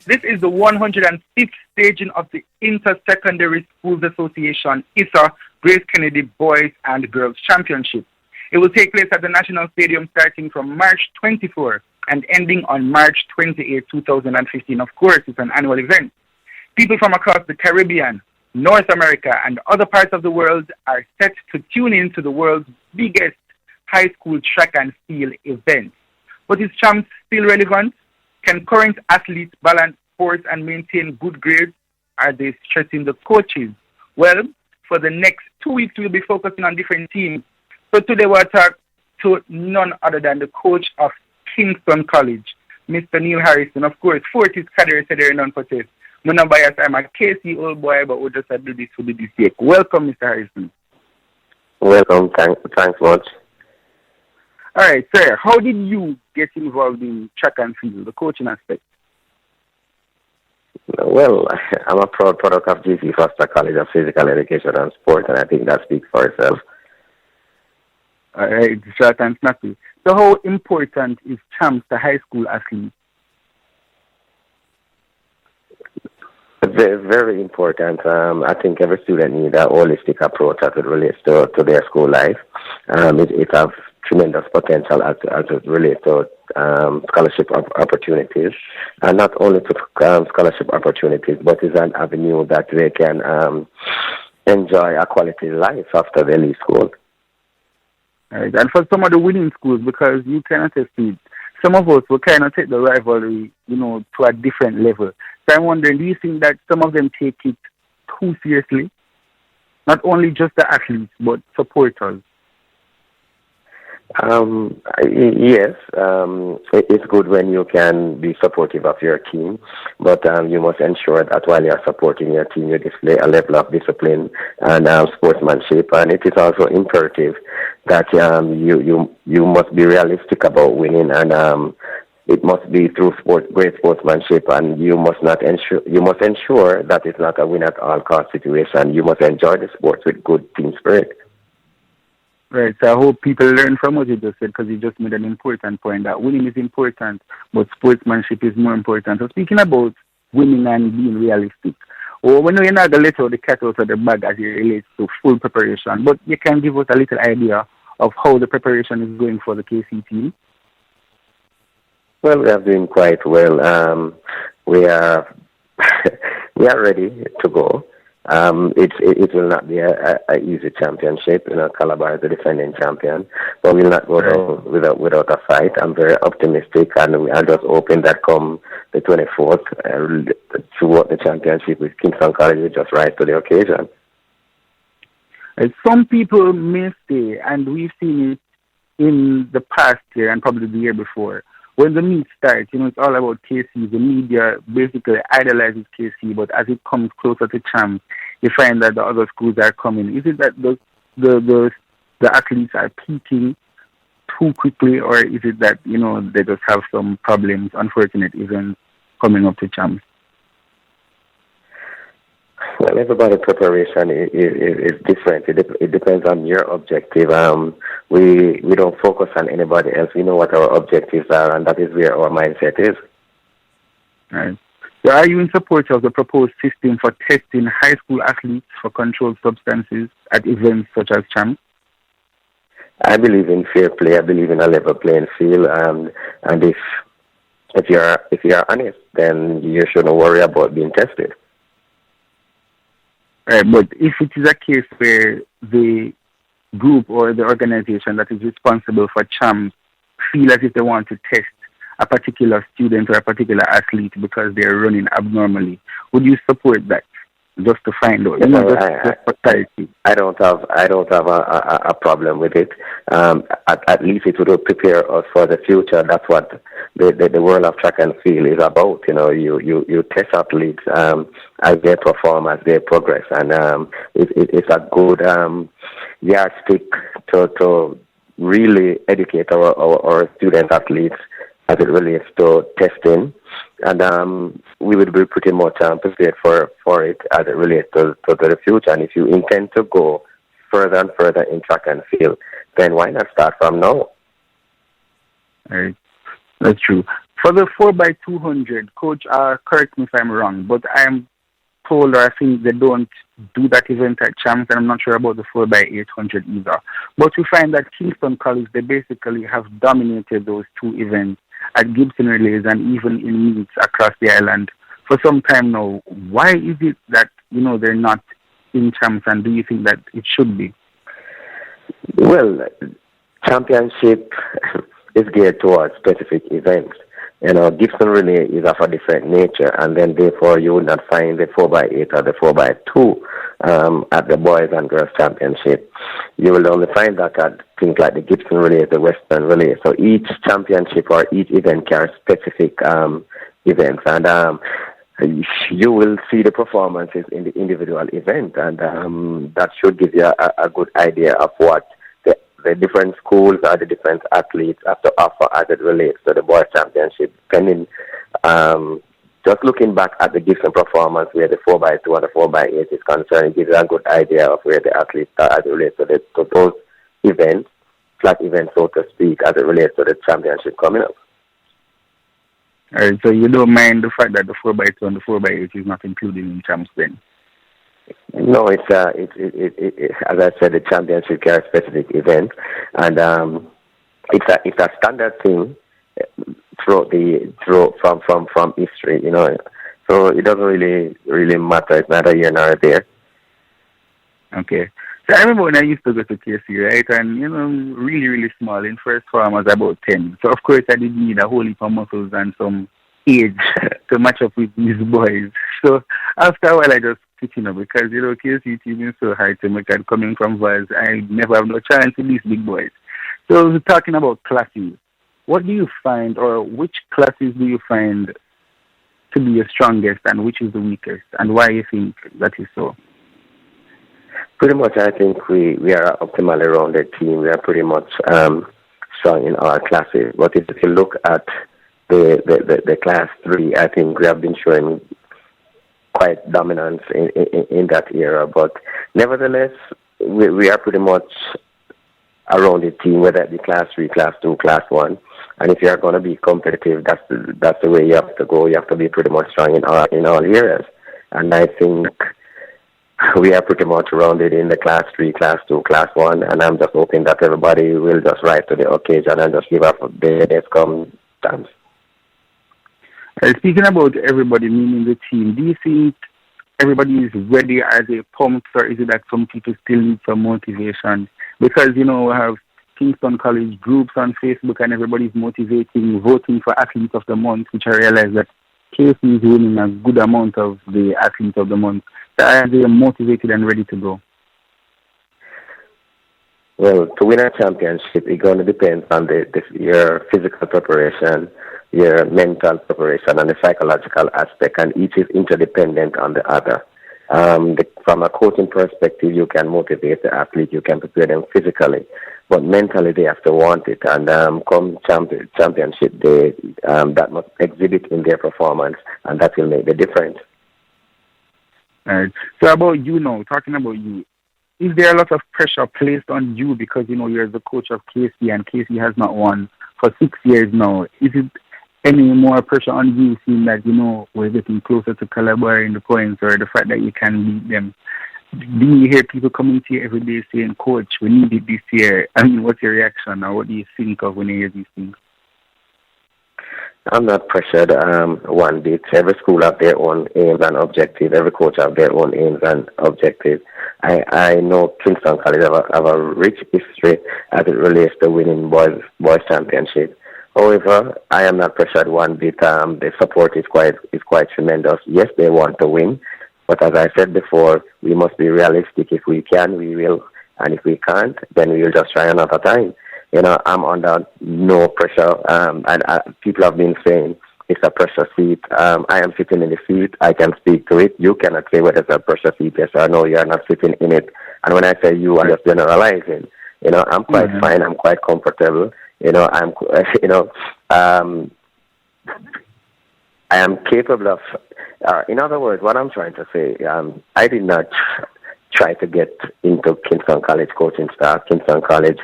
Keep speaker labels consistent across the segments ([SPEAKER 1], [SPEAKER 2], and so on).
[SPEAKER 1] This is the 105th staging of the Inter-Secondary Schools Association, ISA, Grace Kennedy Boys and Girls Championship. It will take place at the National Stadium starting from March 24 and ending on March 28, 2015. Of course, it's an annual event. People from across the Caribbean, North America, and other parts of the world are set to tune in to the world's biggest high school track and field event. But is champs still relevant? Can current athletes balance sports and maintain good grades? Are they stressing the coaches? Well, for the next 2 weeks, we'll be focusing on different teams. So today we'll talk to none other than the coach of Kingston College, Mr. Neil Harrison. Of course, 40s career said they're none for test. I'm not biased, I'm a KC old boy, but we'll just do this for the sake. Welcome, Mr. Harrison.
[SPEAKER 2] Welcome, thanks much.
[SPEAKER 1] All right, sir, how did you get involved in track and field, the coaching aspect?
[SPEAKER 2] Well, I'm a proud product of GC Foster College of Physical Education and Sport, and I think that speaks for itself.
[SPEAKER 1] All right, short and snappy. So how important is champs to high school athletes?
[SPEAKER 2] Very, very important. I think every student needs a holistic approach as it relates to their school life. It has tremendous potential as it relates to scholarship opportunities, and not only to scholarship opportunities, but is an avenue that they can enjoy a quality life after they leave school.
[SPEAKER 1] Right. And for some of the winning schools, because you cannot see it, some of us will kind of take the rivalry, to a different level. So I'm wondering, do you think that some of them take it too seriously? Not only just the athletes, but supporters.
[SPEAKER 2] Yes, it's good when you can be supportive of your team, but you must ensure that while you're supporting your team, you display a level of discipline and sportsmanship. And it is also imperative that you must be realistic about winning, and it must be through great sportsmanship. And you must ensure that it's not a win at all cost situation. You must enjoy the sports with good team spirit.
[SPEAKER 1] Right, so I hope people learn from what you just said, because you just made an important point that winning is important, but sportsmanship is more important. So speaking about winning and being realistic, we know you're not going to let out the cat out of the bag as it relates to full preparation, but you can give us a little idea of how the preparation is going for the KC team.
[SPEAKER 2] Well, we are doing quite well. We are ready to go. It will not be a easy championship. Calabar is the defending champion, but we'll not go down without a fight. I'm very optimistic, and we are just hoping that come the 24th, throughout the championship with Kingston College, we just rise to the occasion.
[SPEAKER 1] Some people may say, and we've seen it in the past year and probably the year before, when the meet starts, it's all about KC. The media basically idolizes KC, but as it comes closer to champs, you find that the other schools are coming. Is it that the athletes are peaking too quickly, or is it that, they just have some problems, unfortunate events coming up to champs?
[SPEAKER 2] Well, everybody's preparation is different. It depends on your objective. We don't focus on anybody else. We know what our objectives are, and that is where our mindset is.
[SPEAKER 1] Right. So are you in support of the proposed system for testing high school athletes for controlled substances at events such as champs?
[SPEAKER 2] I believe in fair play. I believe in a level playing field. And if you're honest, then you shouldn't worry about being tested.
[SPEAKER 1] Right, but if it is a case where the group or the organization that is responsible for champs feel as if they want to test a particular student or a particular athlete because they're running abnormally, would you support that? Just to find out,
[SPEAKER 2] I don't have a problem with it. At least it would prepare us for the future. That's what the world of track and field is about. You test athletes as they perform, as they progress, and it's a good yardstick to really educate our student athletes as it relates to testing. And we would be pretty much prepared for it as it relates to the future. And if you intend to go further and further in track and field, then why not start from now?
[SPEAKER 1] Right. That's true. For the 4x200, coach, correct me if I'm wrong, but I'm told, or I think they don't do that event at Champs, and I'm not sure about the 4x800 either. But we find that Kingston College, they basically have dominated those two events at Gibson Relays and even in meets across the island for some time now. Why is it that, they're not in Champs, and do you think that it should be?
[SPEAKER 2] Well, championship is geared towards specific events. Gibson Relay is of a different nature, and then therefore you would not find the 4x8 or the 4x2 at the Boys and Girls Championship. You will only find that at things like the Gibson Relay, the Western Relay. So each championship or each event carries specific events, and you will see the performances in the individual event, and that should give you a good idea of what the different schools or the different athletes have to offer as it relates to the Boys Championship. Depending, just looking back at the Gibson performance where the 4x2 and the 4x8 is concerned, it gives you a good idea of where the athletes are as it relates to those events, flat events, so to speak, as it relates to the championship coming up.
[SPEAKER 1] All right, so you don't mind the fact that the 4x2 and the 4x8 is not included in Champs then?
[SPEAKER 2] No, it's as I said, the championship carries specific event, and it's a standard thing from history, So it doesn't really matter. It's neither here nor there.
[SPEAKER 1] Okay. So I remember when I used to go to KC, right? And, really, really small. In first form, I was about 10. So, of course, I did need a whole heap of muscles and some age to match up with these boys. So, after a while, I just quit, because, KC team is so hard to make. And coming from Vybz, I never have no chance with these big boys. So, we're talking about classes. What do you find, or which classes do you find to be the strongest and which is the weakest? And why you think that is so?
[SPEAKER 2] Pretty much, I think we are an optimally rounded team. We are pretty much strong in our classes. But if you look at the class 3, I think we have been showing quite dominance in that era. But nevertheless, we are pretty much a rounded team, whether it be class 3, class 2, class 1. And if you are going to be competitive, that's the way you have to go. You have to be pretty much strong in all areas. And I think we are pretty much rounded in the class 3, class 2, class 1, and I'm just hoping that everybody will just rise to the occasion and just give up the best come times.
[SPEAKER 1] Speaking about everybody, meaning the team, do you think everybody is ready? Are they pumped, or is it that some people still need some motivation? Because, we have Kingston College groups on Facebook and everybody's motivating, voting for Athlete of the Month, which I realize that KC is winning a good amount of the Athlete of the Month. Are they motivated and ready to go?
[SPEAKER 2] Well, to win a championship, it's going to depend on your physical preparation, your mental preparation, and the psychological aspect, and each is interdependent on the other. From a coaching perspective, you can motivate the athlete, you can prepare them physically, but mentally they have to want it, and come championship day, that must exhibit in their performance, and that will make the difference.
[SPEAKER 1] All right. So about you now, talking about you, is there a lot of pressure placed on you because, you're the coach of KC and KC has not won for 6 years now? Is it any more pressure on you seeing that, we're getting closer to Calabar in the points, or the fact that you can beat them? Do you hear people coming to you every day saying, Coach, we need it this year? I mean, what's your reaction, or what do you think of when you hear these things?
[SPEAKER 2] I'm not pressured one bit. Every school have their own aims and objectives. Every coach have their own aims and objectives. I know Kingston College have a rich history as it relates to winning boys championship. However, I am not pressured one bit. The support is quite tremendous. Yes, they want to win, but as I said before, we must be realistic. If we can, we will, and if we can't, then we will just try another time. I'm under no pressure, and people have been saying it's a pressure seat. I am sitting in the seat. I can speak to it. You cannot say whether it's a pressure seat. Yes or no, you are not sitting in it. And when I say you, I'm just generalizing. I'm quite fine. I'm quite comfortable. I am capable of, in other words, what I'm trying to say, I did not try to get into Kingston College coaching staff. Kingston College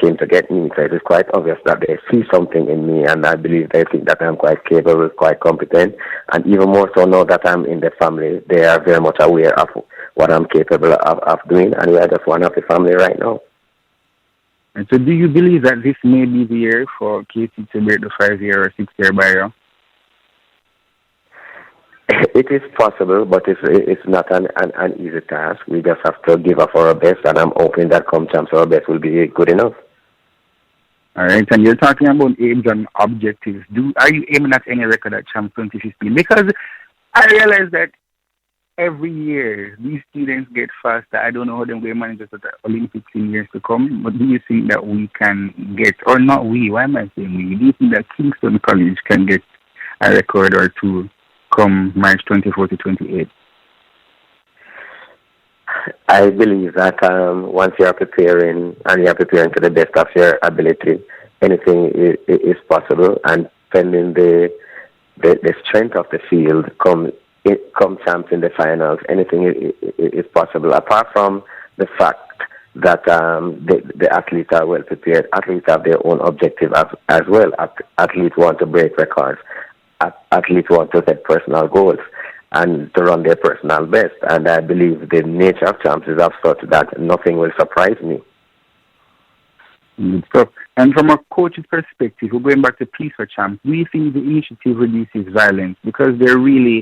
[SPEAKER 2] came to get me. So it is quite obvious that they see something in me, and I believe they think that I'm quite capable, quite competent, and even more so now that I'm in the family, they are very much aware of what I'm capable of doing, and we are just one of the family right now.
[SPEAKER 1] And so do you believe that this may be the year for KT to break the 5-year or 6-year barrier?
[SPEAKER 2] It is possible, but it's not an easy task. We just have to give up our best, and I'm hoping that come champs, our best will be good enough.
[SPEAKER 1] All right, and you're talking about aims and objectives. Are you aiming at any record at Champ 2015? Because I realize that every year these students get faster. I don't know how they're going to manage this at the Olympics in years to come, but do you think that we can get, or not we, why am I saying we? Do you think that Kingston College can get a record or two come March 24 to 28?
[SPEAKER 2] I believe that once you are preparing and you are preparing to the best of your ability, anything is possible. And pending the strength of the field, come champs in the finals, anything is possible. Apart from the fact that the athletes are well prepared, athletes have their own objective as well. Athletes want to break records. Athletes want to set personal goals and to run their personal best. And I believe the nature of champs is of such that nothing will surprise me.
[SPEAKER 1] Good stuff. And from a coach's perspective, we're going back to Peace for Champs. Do you think the initiative reduces violence? Because they're really